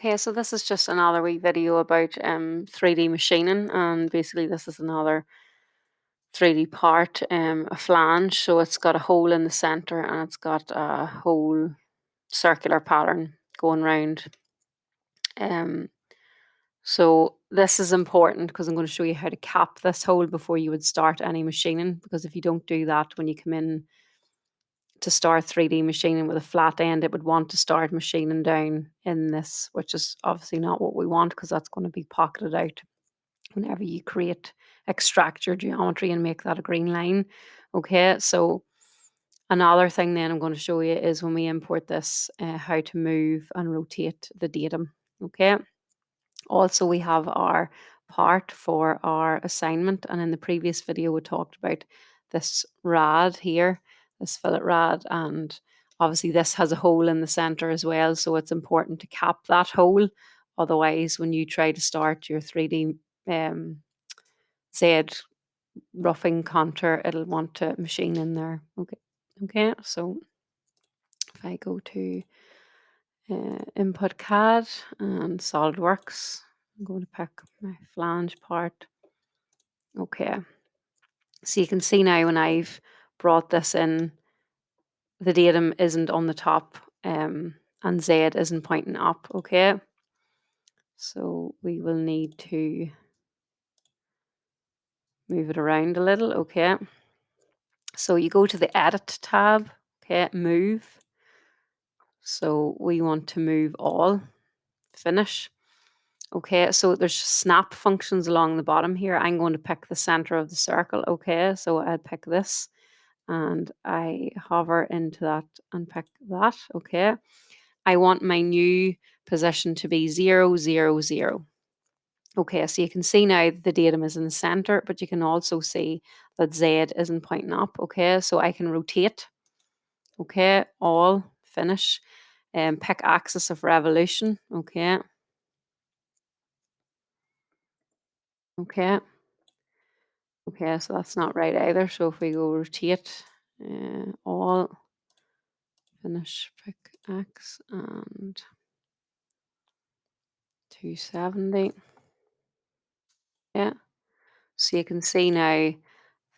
Okay, so this is just another wee video about 3D machining, and basically this is another 3D part, a flange. So it's got a hole in the center and it's got a whole circular pattern going round. So this is important because I'm going to show you how to cap this hole before you would start any machining, because if you don't do that when you come in to start 3D machining with a flat end, it would want to start machining down in this, which is obviously not what we want because that's going to be pocketed out whenever you extract your geometry and make that a green line. Okay, so another thing then I'm going to show you is when we import this, how to move and rotate the datum. Okay, also we have our part for our assignment, and in the previous video we talked about this rad here, this fillet rad, and obviously this has a hole in the center as well, so it's important to cap that hole. Otherwise, when you try to start your 3D Z roughing contour, it'll want to machine in there. Okay, so if I go to input CAD and SolidWorks, I'm going to pick my flange part. Okay, so you can see now when I've brought this in, the datum isn't on the top, and Z isn't pointing up. Okay, so we will need to move it around a little. Okay, so you go to the edit tab. Okay, move. So we want to move all, finish. Okay, so there's snap functions along the bottom here. I'm going to pick the center of the circle. Okay, so I'll pick this and I hover into that and pick that. Okay, I want my new position to be 0, 0, 0. Okay, so you can see now the datum is in the center, but you can also see that Z isn't pointing up. Okay, so I can rotate. Okay, all, finish, and pick axis of revolution. Okay. Okay. Okay, so that's not right either. So if we go rotate, all, finish, pick X and 270. Yeah. So you can see now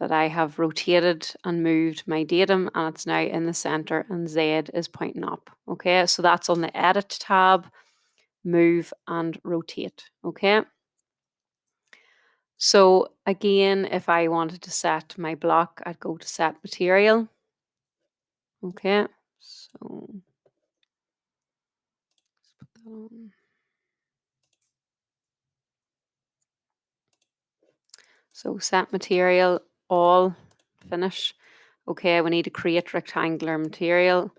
that I have rotated and moved my datum and it's now in the center and Z is pointing up. Okay, so that's on the edit tab, move and rotate. Okay. So again, if I wanted to set my block, I'd go to set material. Okay, so let's put that on. So set material, all, finish. Okay, we need to create rectangular material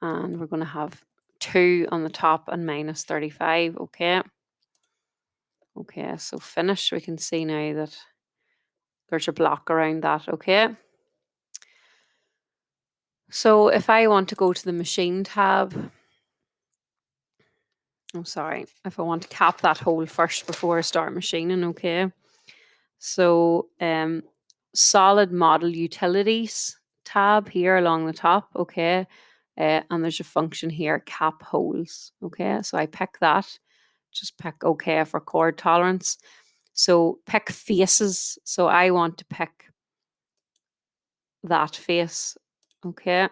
and we're going to have 2 on the top and minus 35. Okay. Okay, so finish. We can see now that there's a block around that. Okay. So if I want to go to the machine tab, I'm sorry, if I want to cap that hole first before I start machining. Okay. So solid model utilities tab here along the top. Okay. And there's a function here, cap holes. Okay, so I pick that, just pick OK for chord tolerance. So pick faces. So I want to pick that face. Okay.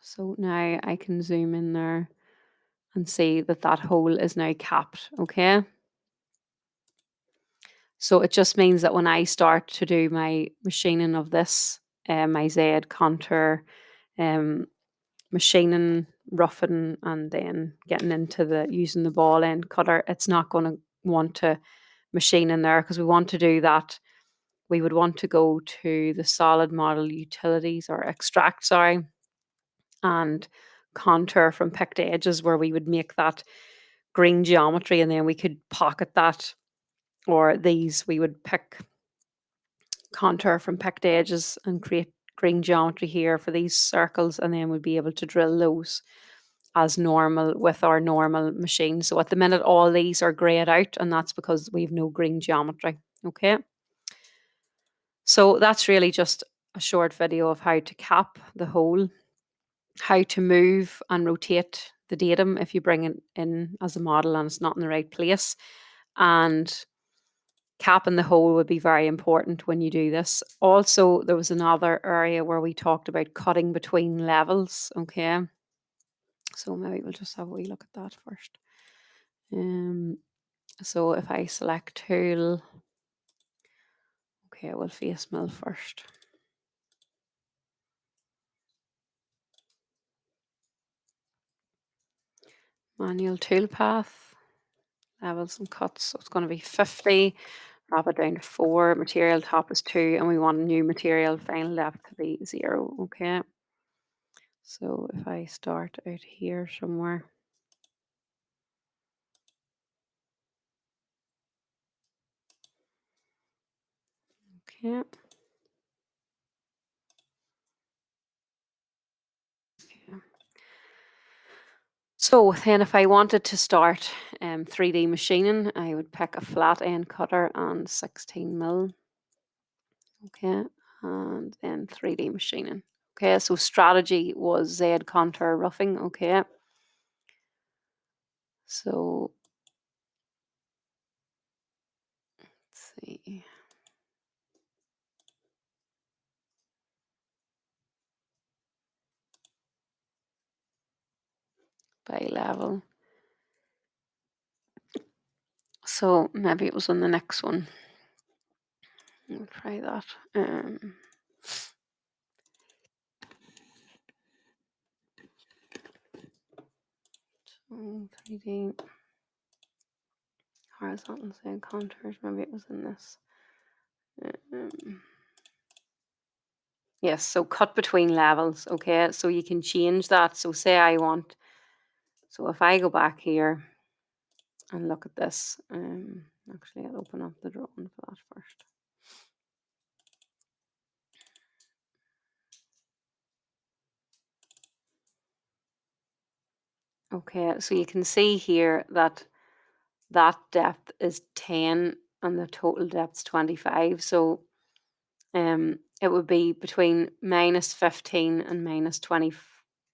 So now I can zoom in there and see that that hole is now capped. Okay. So it just means that when I start to do my machining of this, my Z contour, machining, roughing, and then getting into the using the ball end cutter, it's not going to want to machine in there because we want to do that. We would want to go to the solid model utilities or extract, sorry, and contour from picked edges where we would make that green geometry and then we could pocket that, or these we would pick contour from picked edges and create green geometry here for these circles, and then we'd be able to drill those as normal with our normal machine. So at the minute all these are grayed out and that's because we've no green geometry. Okay, so that's really just a short video of how to cap the hole, how to move and rotate the datum if you bring it in as a model and it's not in the right place. And capping the hole would be very important when you do this. Also, there was another area where we talked about cutting between levels. Okay, so maybe we'll just have a wee look at that first. So if I select tool, okay, we'll face mill first. Manual toolpath, levels and cuts. So it's going to be 50, drop it down to 4, material top is 2, and we want a new material final depth to be 0. Okay. So if I start out here somewhere, okay. So then if I wanted to start 3D machining, I would pick a flat end cutter and 16 mil. Okay, and then 3D machining. Okay, so strategy was Z contour roughing. Okay, so let's see. By level. So maybe it was on the next one. We'll try that. 3D horizontal Z contours. Maybe it was in this. Yes, so cut between levels. Okay, so you can change that. So say I want. So if I go back here and look at this, actually I'll open up the drawing for that first. Okay, so you can see here that that depth is 10 and the total depth is 25. So it would be between minus 15 and minus 20.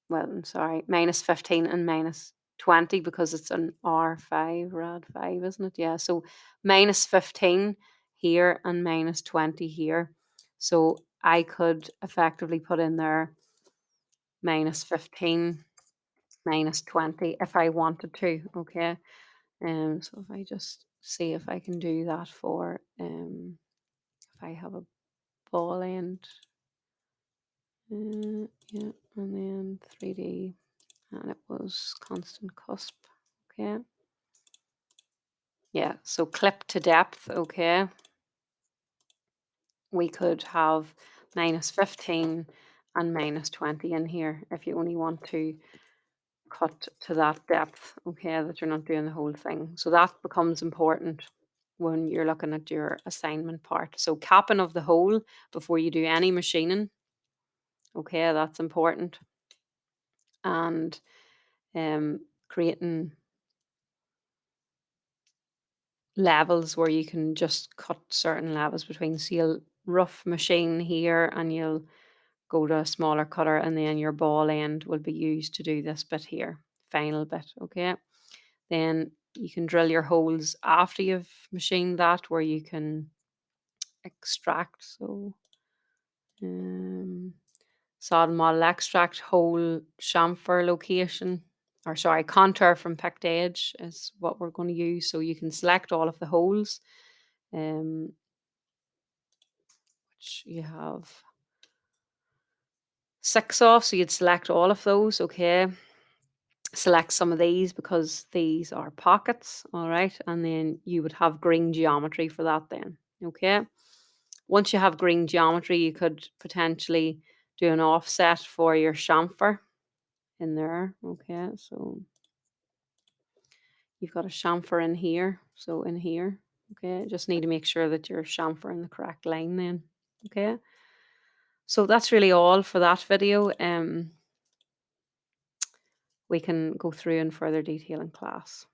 Well, I'm sorry, minus 15 and minus 20 because it's an R5, rad 5, isn't it? Yeah, so minus 15 here and minus 20 here. So I could effectively put in there minus 15, minus 20 if I wanted to. Okay. So if I just see if I can do that for if I have a ball end, yeah, and then 3D, and it was constant cusp. Okay. Yeah, so clip to depth. Okay. We could have minus 15 and minus 20 in here if you only want to cut to that depth, okay, that you're not doing the whole thing. So that becomes important when you're looking at your assignment part. So capping of the hole before you do any machining, okay, that's important. And creating levels where you can just cut certain levels between. So you'll rough machine here and you'll go to a smaller cutter, and then your ball end will be used to do this bit here, final bit, okay? Then you can drill your holes after you've machined that where you can extract. So solid model extract hole chamfer location, or sorry, contour from picked edge is what we're going to use. So you can select all of the holes, which you have 6 of. So you'd select all of those, okay? Select some of these because these are pockets, all right? And then you would have green geometry for that then, okay? Once you have green geometry, you could potentially do an offset for your chamfer in there, okay? So you've got a chamfer in here, so in here, okay? Just need to make sure that your chamfer in the correct line then, okay? So that's really all for that video. We can go through in further detail in class.